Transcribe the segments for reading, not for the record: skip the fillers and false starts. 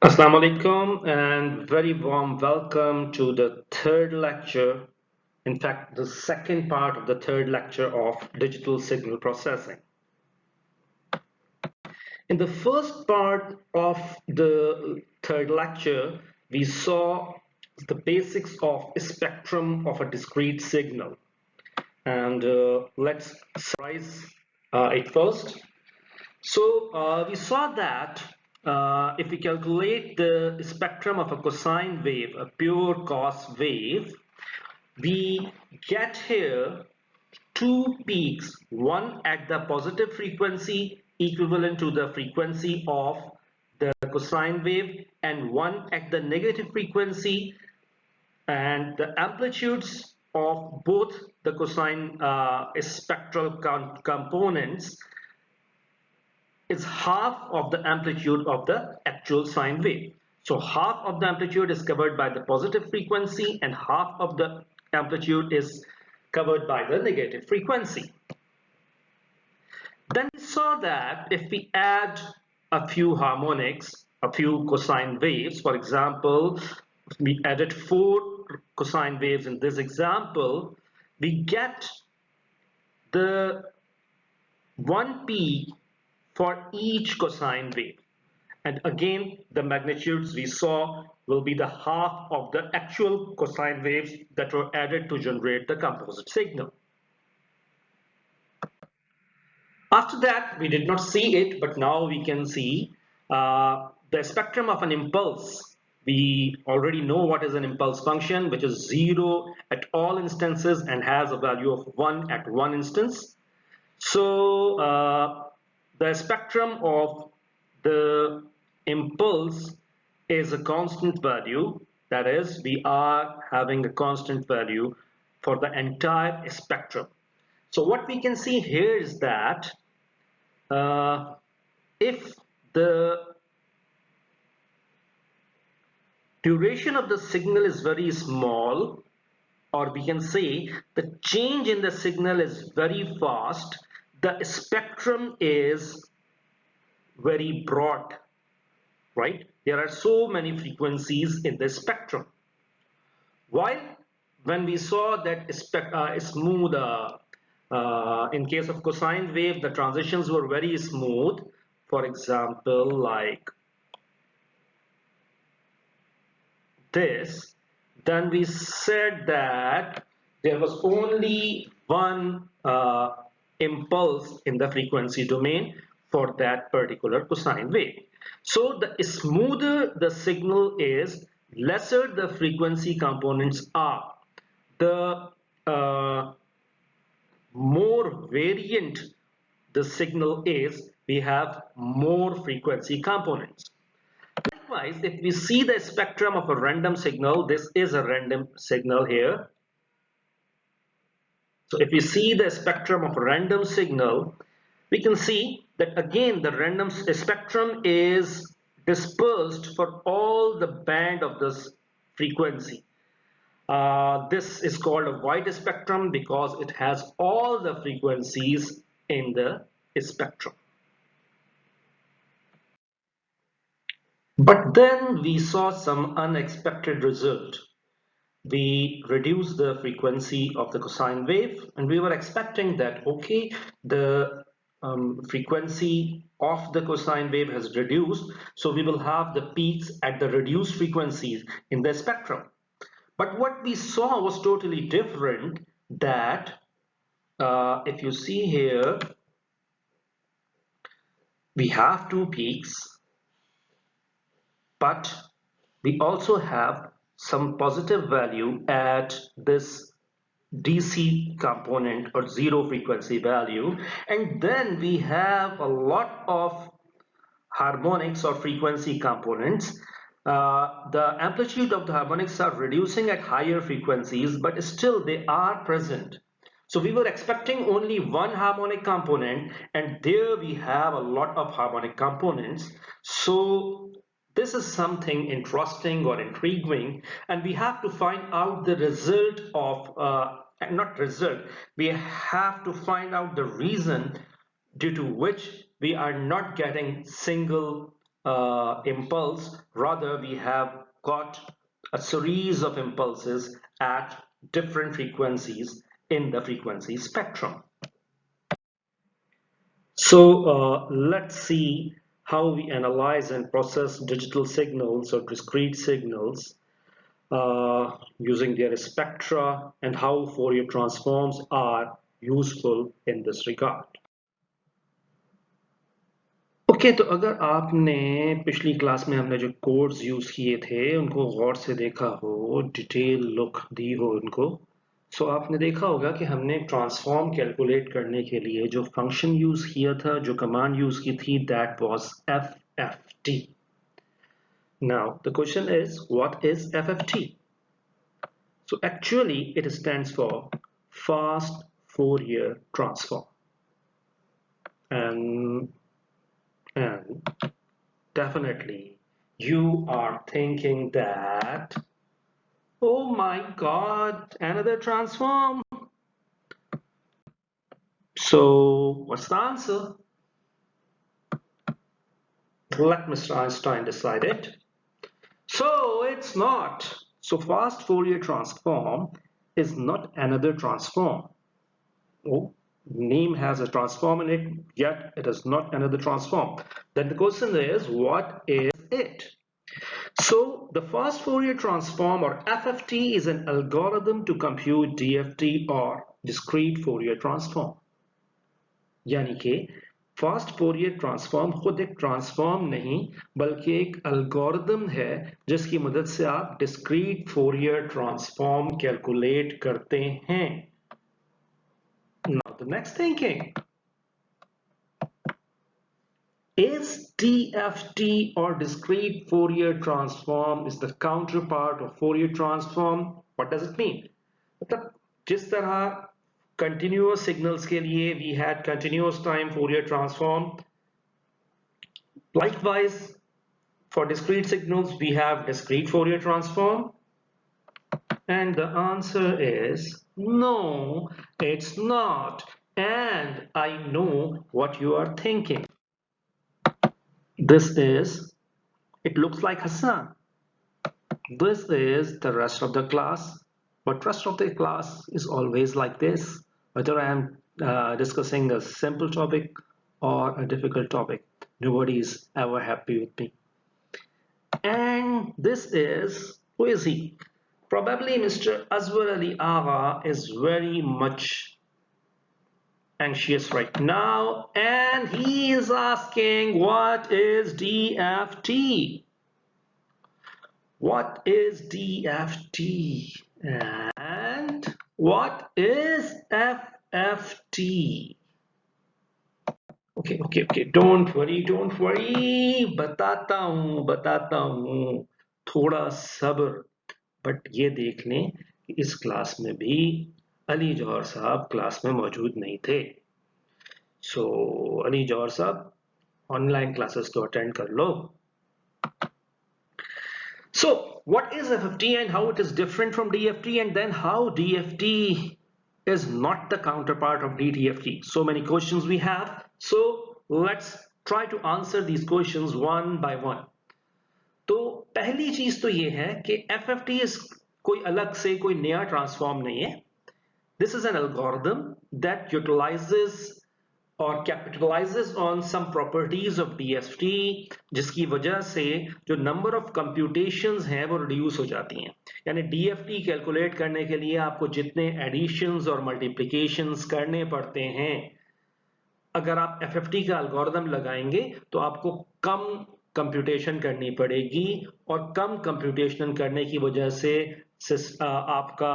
Assalamu alaikum and very warm welcome to the third lecture, in fact the second part of the third lecture of digital signal processing. In the first part of the third lecture, we saw the basics of a spectrum of a discrete signal, and let's summarize it first. So we saw that if we calculate the spectrum of a cosine wave, a pure cos wave, we get here two peaks, one at the positive frequency equivalent to the frequency of the cosine wave, and one at the negative frequency, and the amplitudes of both the cosine spectral components is half of the amplitude of the actual sine wave. So half of the amplitude is covered by the positive frequency and half of the amplitude is covered by the negative frequency. Then we saw that if we add a few harmonics, a few cosine waves, for example, we added 4 cosine waves in this example, we get the one peak for each cosine wave. And again, the magnitudes we saw will be the half of the actual cosine waves that were added to generate the composite signal. After that, we did not see it, but now we can see the spectrum of an impulse. We already know what is an impulse function, which is 0 at all instances and has a value of 1 at one instance. So the spectrum of the impulse is a constant value. That is, we are having a constant value for the entire spectrum. So what we can see here is that if the duration of the signal is very small, or we can say the change in the signal is very fast, the spectrum is very broad, right? There are so many frequencies in the spectrum. While when we saw that smooth, in case of cosine wave, the transitions were very smooth. For example, like this, then we said that there was only one impulse in the frequency domain for that particular cosine wave. So the smoother the signal is, lesser the frequency components are. The more variant the signal is, we have more frequency components. Likewise, if we see the spectrum of a random signal, this is a random signal here. So if we see the spectrum of a random signal, we can see that again the random spectrum is dispersed for all the band of this frequency. This is called a wide spectrum because it has all the frequencies in the spectrum. But then we saw some unexpected result. We reduced the frequency of the cosine wave, and we were expecting that, okay, the frequency of the cosine wave has reduced, so we will have the peaks at the reduced frequencies in the spectrum. But what we saw was totally different, that if you see here, we have two peaks, but we also have some positive value at this DC component or zero frequency value, and then we have a lot of harmonics or frequency components. The amplitude of the harmonics are reducing at higher frequencies, but still they are present. So we were expecting only one harmonic component, and there we have a lot of harmonic components. So this is something interesting or intriguing, and we have to find out the result of, not result, we have to find out the reason due to which we are not getting single impulse. Rather, we have got a series of impulses at different frequencies in the frequency spectrum. So let's see how we analyze and process digital signals or discrete signals using their spectra, and how Fourier transforms are useful in this regard. Okay तो अगर आपने पिछली class में हमने जो codes use किए थे उनको गौर से देखा हो, डिटेल लुक दी हो उनको, सो आपने देखा होगा कि हमने ट्रांसफॉर्म कैलकुलेट करने के लिए जो फंक्शन यूज किया था, जो कमांड यूज की थी, that was FFT. Now the question is, what is FFT? So actually it stands for fast Fourier transform, and definitely you are thinking that, oh my god, another transform. So what's the answer? Let Mr. Einstein decide it. So it's not. So fast Fourier transform is not another transform. Oh, name has a transform in it, yet it is not another transform. Then the question is, what is it? So the fast Fourier transform, or FFT, is an algorithm to compute DFT or discrete Fourier transform. यानी कि fast Fourier transform खुद एक transform नहीं बल्कि एक algorithm है जिसकी मदद से आप डिस्क्रीट फोरियर ट्रांसफॉर्म कैलकुलेट करते हैं. Now the next thinking, is DFT or discrete Fourier transform is the counterpart of Fourier transform? What does it mean? मतलब जिस तरह continuous signals के लिए we had continuous time Fourier transform, likewise for discrete signals we have discrete Fourier transform. And the answer is no, it's not. And I know what you are thinking. This is, it looks like Hassan. This is the rest of the class, but rest of the class is always like this, whether I am discussing a simple topic or a difficult topic. Nobody is ever happy with me. And this is, who is he? Probably Mr. Azwar Ali Agha is very much anxious right now, and he is asking, what is DFT? What is DFT? And what is FFT? Okay, don't worry, बताता हूँ, थोड़ा सब्र. But ये देख लें कि इस class में भी अली जौहर साहब क्लास में मौजूद नहीं थे. सो अली जौहर साहब, ऑनलाइन क्लासेस तो अटेंड कर लो. So what is FFT and how it is different from DFT, and then how DFT is not the counterpart of DTFT? So many questions we have. So let's try to answer these questions one by one. तो पहली चीज तो ये है कि FFT is कोई अलग से कोई नया ट्रांसफॉर्म नहीं है. This is an algorithm that utilizes or capitalizes on some properties of DFT, जिसकी वजह से जो number of computations हैं वो reduce हो जाती हैं. यानी DFT कैलकुलेट करने के लिए आपको जितने additions और multiplications करने पड़ते हैं, अगर आप FFT का algorithm लगाएंगे तो आपको कम कंप्यूटेशन करनी पड़ेगी, और कम कंप्यूटेशन करने की वजह से आपका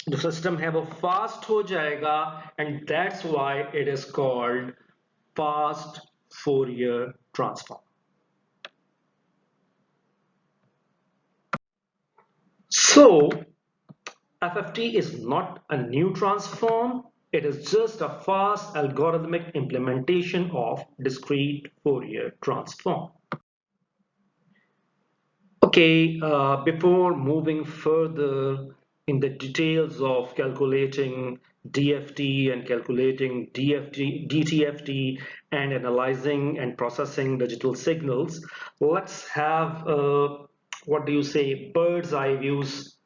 जो सिस्टम है वो फास्ट हो जाएगा, and that's why it is called fast Fourier transform. So FFT is not a new transform, it is just a fast algorithmic implementation of discrete Fourier transform. Okay, before moving further in the details of calculating DFT and calculating DTFT and analyzing and processing digital signals, let's have what do you say, bird's eye views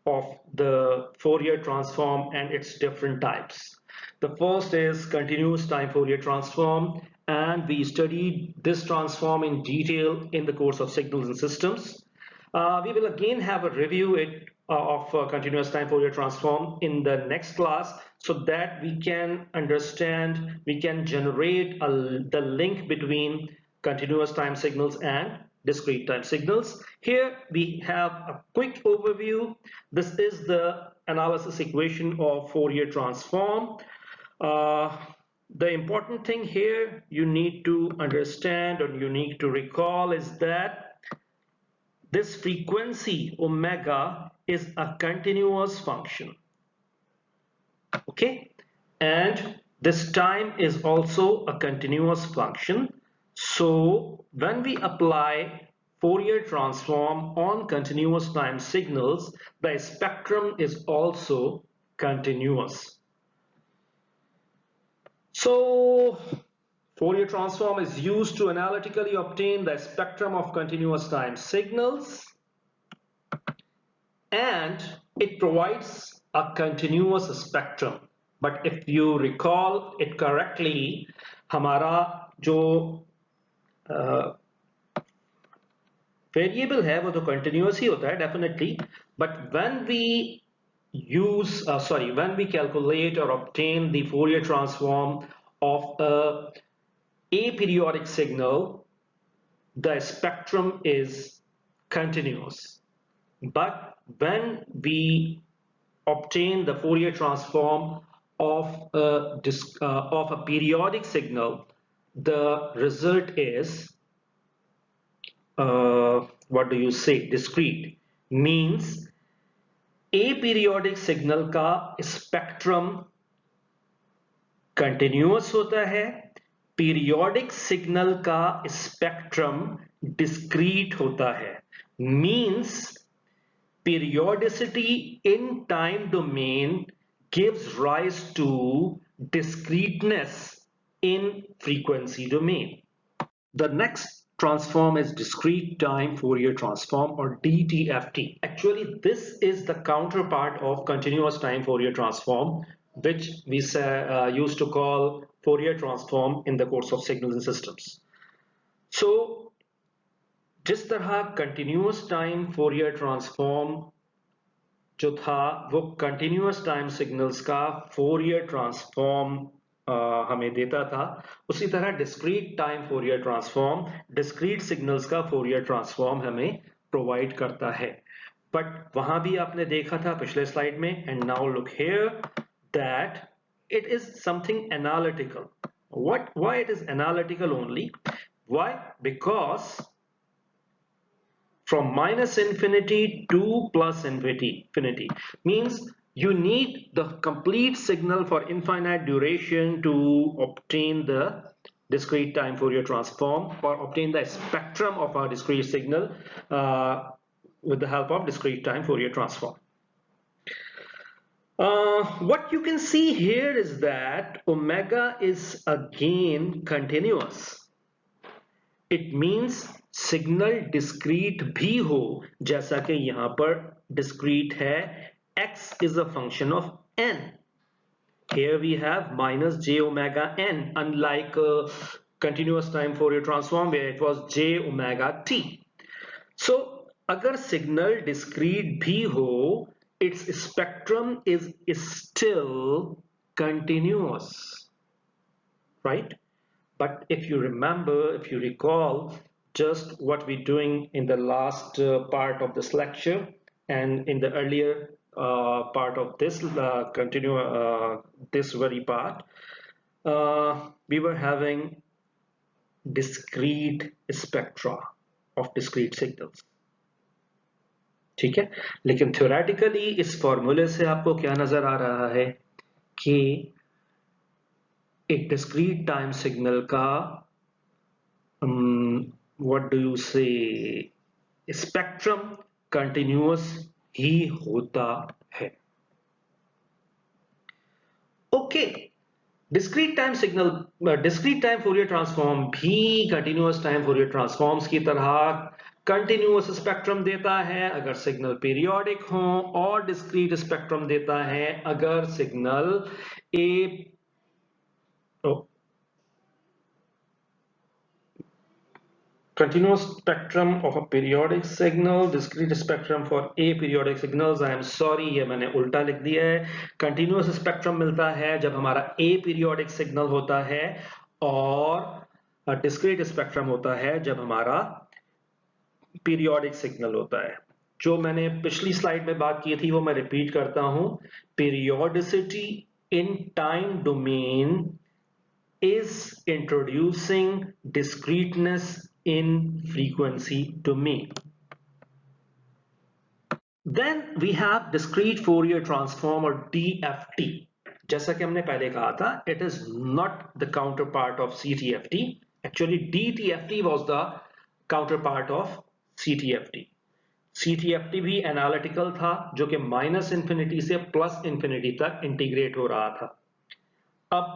of the Fourier transform and its different types. The first is continuous time Fourier transform, and we studied this transform in detail in the course of signals and systems. We will again have a review of continuous time Fourier transform in the next class so that we can understand, we can generate the link between continuous time signals and discrete time signals. Here we have a quick overview. This is the analysis equation of Fourier transform. The important thing here you need to understand or you need to recall is that this frequency omega is a continuous function. Okay, and this time is also a continuous function. So when we apply Fourier transform on continuous time signals, the spectrum is also continuous. So Fourier transform is used to analytically obtain the spectrum of continuous time signals, and it provides a continuous spectrum. But if you recall it correctly, हमारा जो variable है वो तो continuous ही होता है definitely, but when we when we calculate or obtain the Fourier transform of a aperiodic signal, the spectrum is continuous. But when we obtain the Fourier transform of a periodic signal, the result is what do you say, discrete. Means aperiodic signal का spectrum continuous होता है, periodic signal का spectrum discrete होता है. Means periodicity in time domain gives rise to discreteness in frequency domain. The next transform is discrete time Fourier transform or DTFT. Actually, this is the counterpart of continuous time Fourier transform, which we used to call Fourier transform in the course of signals and systems. So जिस तरह continuous time Fourier transform जो था वो continuous time signals का Fourier transform हमें देता था, उसी तरह discrete time Fourier transform discrete signals का फोरियर ट्रांसफॉर्म हमें प्रोवाइड करता है. बट वहां भी आपने देखा था पिछले स्लाइड में, and now look here that it is something analytical. Why it is analytical only? Why? Because from minus infinity to plus infinity means you need the complete signal for infinite duration to obtain the discrete time Fourier transform or obtain the spectrum of our discrete signal with the help of discrete time Fourier transform. What you can see here is that omega is again continuous. It means signal discrete भी हो, जैसा कि यहां पर discrete है x is a function of n. Here we have minus j omega n, unlike continuous time Fourier transform where it was j omega t. So अगर signal discrete भी हो, its spectrum is still continuous, right? But if you remember, if you recall just what we're doing in the last part of this lecture and in the earlier part of this this very part, we were having discrete spectra of discrete signals. ठीक है, लेकिन theoretically इस फॉर्मूले से आपको क्या नजर आ रहा है कि एक discrete time signal का what do you say, spectrum continuous ही होता है. Okay, discrete time signal, discrete time Fourier transform भी कंटिन्यूअस टाइम फोरियर ट्रांसफॉर्म्स की तरह कंटिन्यूअस स्पेक्ट्रम देता है अगर सिग्नल पीरियोडिक हो, और डिस्क्रीट स्पेक्ट्रम देता है अगर signal A continuous spectrum of a periodic signal, discrete spectrum for aperiodic signals. I am sorry, ये मैंने उल्टा लिख दिया है. Continuous spectrum मिलता है जब हमारा aperiodic signal होता है, और discrete spectrum होता है जब हमारा periodic signal होता है. जो मैंने पिछली स्लाइड में बात की थी वो मैं रिपीट करता हूं. Periodicity in time domain is introducing discreteness in frequency domain. Then we have discrete Fourier transform or DFT. जैसा कि हमने पहले कहा था, it is not the counterpart of CTFT. Actually, DTFT was the counterpart of CTFT. CTFT भी analytical था, जो कि माइनस इंफिनिटी से प्लस इंफिनिटी तक इंटीग्रेट हो रहा था. अब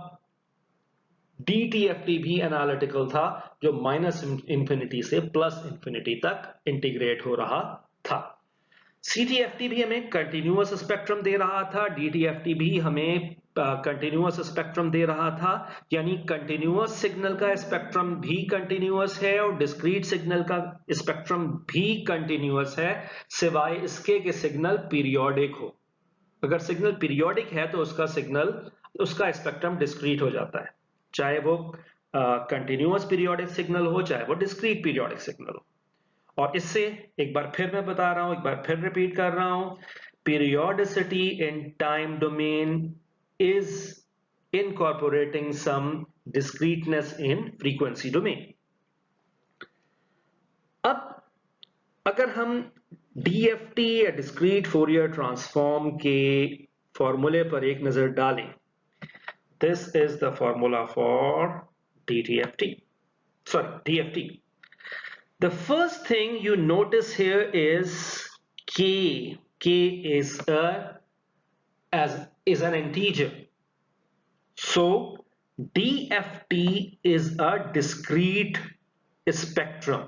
DTFT भी एनालिटिकल था, जो माइनस इंफिनिटी से प्लस इंफिनिटी तक इंटीग्रेट हो रहा था. CTFT भी हमें कंटिन्यूअस स्पेक्ट्रम दे रहा था, DTFT भी हमें कंटिन्यूअस स्पेक्ट्रम दे रहा था. यानी कंटिन्यूअस सिग्नल का स्पेक्ट्रम भी कंटिन्यूअस है और डिस्क्रीट सिग्नल का स्पेक्ट्रम भी कंटिन्यूअस है, सिवाय इसके कि सिग्नल पीरियोडिक हो. अगर सिग्नल पीरियोडिक है तो उसका स्पेक्ट्रम डिस्क्रीट हो जाता है, चाहे वो कंटिन्यूअस पीरियोडिक सिग्नल हो, चाहे वो डिस्क्रीट पीरियोडिक सिग्नल हो. और इससे एक बार फिर मैं बता रहा हूं, एक बार फिर रिपीट कर रहा हूं, periodicity in time domain is incorporating some discreteness in frequency domain. अब अगर हम DFT या डिस्क्रीट फोरियर ट्रांसफॉर्म के फॉर्मूले पर एक नजर डालें, this is the formula for DTFT, sorry, DFT. The first thing you notice here is K. K is an integer. So DFT is a discrete spectrum.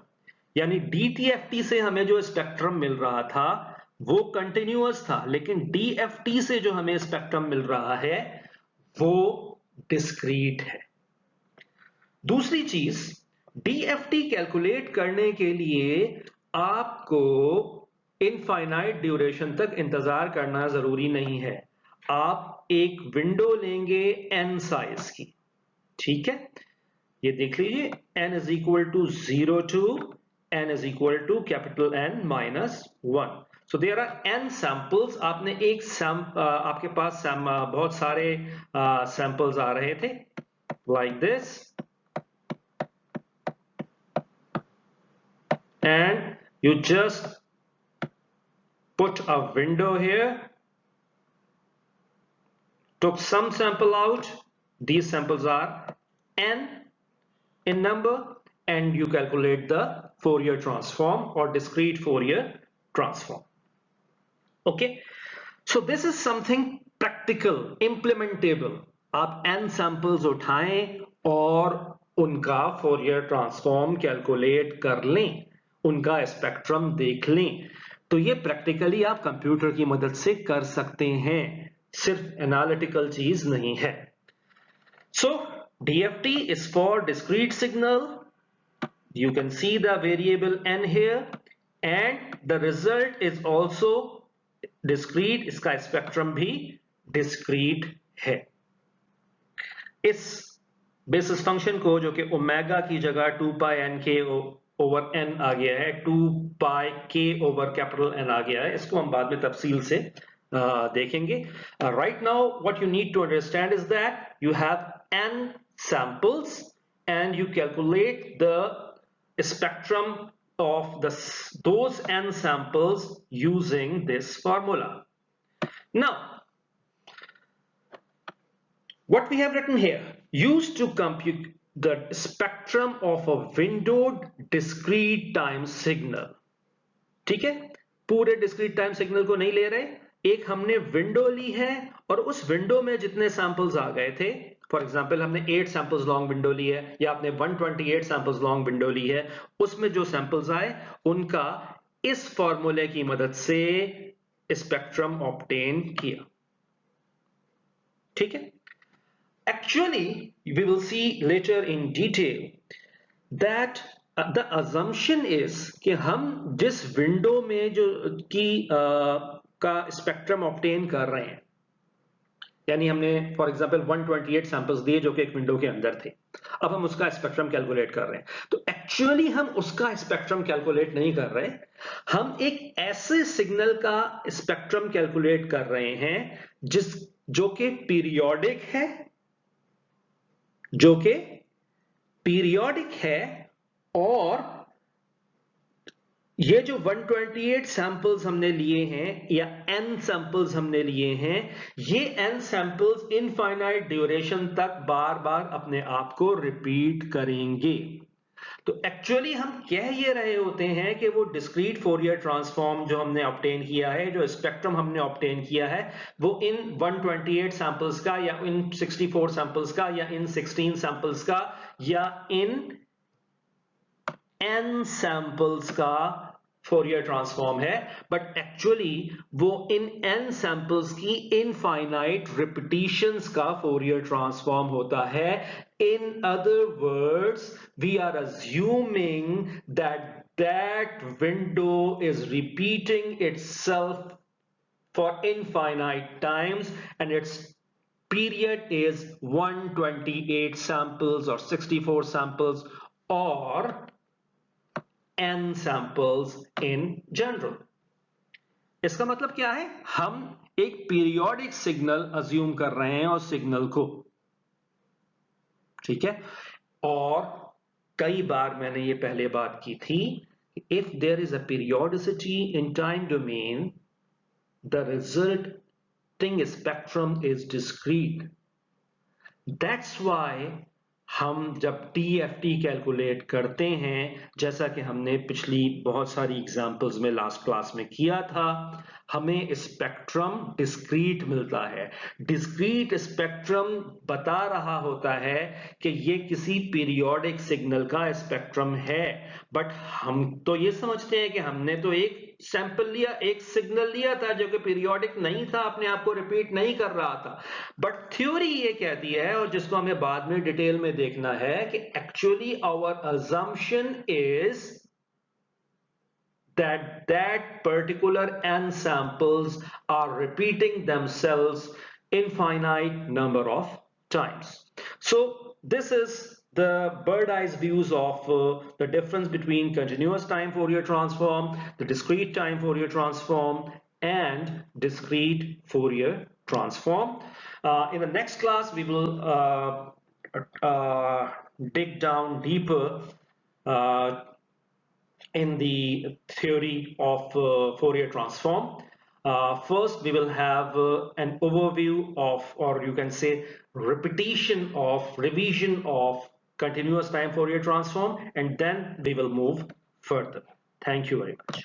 यानी DTFT से हमें जो स्पेक्ट्रम मिल रहा था वो कंटिन्यूअस था, लेकिन DFT से जो हमें स्पेक्ट्रम मिल रहा है वो डिस्क्रीट है. दूसरी चीज, DFT कैलकुलेट करने के लिए आपको इनफाइनाइट ड्यूरेशन तक इंतजार करना जरूरी नहीं है. आप एक विंडो लेंगे n साइज की, ठीक है. ये देख लीजिए, n is equal to 0 to n is equal to capital N minus 1. So there are n samples. आपने एक आपके पास बहुत सारे सैंपल्स आ रहे थे like this, and you just put a window here, took some sample out. These samples are n in number, and you calculate the Fourier transform or discrete Fourier transform. Okay, so this is something practical, implementable. आप n samples उठाएं और उनका Fourier transform calculate कर लें, उनका spectrum देख लें, तो ये प्रैक्टिकली आप कंप्यूटर की मदद से कर सकते हैं, सिर्फ एनालिटिकल चीज नहीं है. So DFT is for discrete signal. You can see the variable n here, and the result is also discrete. इसका स्पेक्ट्रम भी discrete है. इस बेसिस फंक्शन को, जो कि ओमेगा की जगह 2 पाई n k ओवर n आ गया है, 2 पाई k ओवर कैपिटल N आ गया है, इसको हम बाद में तफसील से देखेंगे. Right now what you need to understand is that you have n samples and you calculate the spectrum of those n samples using this formula. Now what we have written here, used to compute the spectrum of a windowed discrete time signal. ठीक है, पूरे discrete time signal को नहीं ले रहे, एक हमने window ली है और उस विंडो में जितने सैंपल्स आ गए थे, फॉर एग्जाम्पल हमने 8 सैंपल्स लॉन्ग विंडो ली है या आपने 128 सैंपल्स लॉन्ग विंडो ली है, उसमें जो सैंपल्स आए उनका इस फॉर्मूले की मदद से स्पेक्ट्रम ऑब्टेन किया। ठीक है। Actually we will see later in detail that the assumption is कि हम जिस विंडो में जो की का स्पेक्ट्रम ऑब्टेन कर रहे हैं, यानी हमने फॉर एग्जांपल 128 सैंपल्स दिए जो कि एक विंडो के अंदर थे, अब हम उसका स्पेक्ट्रम कैलकुलेट कर रहे हैं, तो एक्चुअली हम उसका स्पेक्ट्रम कैलकुलेट नहीं कर रहे, हम एक ऐसे सिग्नल का स्पेक्ट्रम कैलकुलेट कर रहे हैं जो कि पीरियोडिक है, जो कि पीरियोडिक है, और ये जो 128 सैंपल्स हमने लिए हैं या n सैंपल्स हमने लिए हैं, ये n सैंपल्स इनफाइनाइट ड्यूरेशन तक बार बार अपने आप को रिपीट करेंगे। तो एक्चुअली हम कह ये रहे होते हैं कि वो डिस्क्रीट फोरियर ट्रांसफॉर्म जो हमने ऑब्टेन किया है, जो स्पेक्ट्रम हमने ऑब्टेन किया है, वो इन 128 सैंपल्स का या इन 64 सैंपल्स का या इन 16 सैंपल्स का या इन n सैंपल्स का फोरियर ट्रांसफॉर्म है, बट एक्चुअली वो इन n सैंपल्स की इनफाइनाइट रिपीटिशंस का फोरियर ट्रांसफॉर्म होता है। In other words, we are assuming that window is repeating itself for infinite times and its period is 128 samples or 64 samples or n samples in general। इसका मतलब क्या है, हम एक पीरियोडिक सिग्नल अज्यूम कर रहे हैं और सिग्नल को, ठीक है। और कई बार मैंने ये पहले बात की थी, if there is a periodicity in time domain, the resulting spectrum is discrete. That's why हम जब DFT कैलकुलेट करते हैं, जैसा कि हमने पिछली बहुत सारी एग्जांपल्स में लास्ट क्लास में किया था, हमें स्पेक्ट्रम डिस्क्रीट मिलता है। डिस्क्रीट स्पेक्ट्रम बता रहा होता है कि ये किसी पीरियोडिक सिग्नल का स्पेक्ट्रम है, बट हम तो ये समझते हैं कि हमने तो एक सैंपल लिया, एक सिग्नल लिया था जो कि पीरियोडिक नहीं था, अपने आप को रिपीट नहीं कर रहा था। बट थ्योरी ये कहती है, और जिसको हमें बाद में डिटेल में देखना है, कि actually our assumption is that particular n samples are repeating themselves infinite number of times. So this is the bird-eyes views of the difference between continuous time Fourier transform, the discrete time Fourier transform, and discrete Fourier transform. In the next class, we will dig down deeper in the theory of Fourier transform. First, we will have an overview of, or you can say, repetition of, revision of continuous time Fourier transform, and then we will move further. Thank you very much.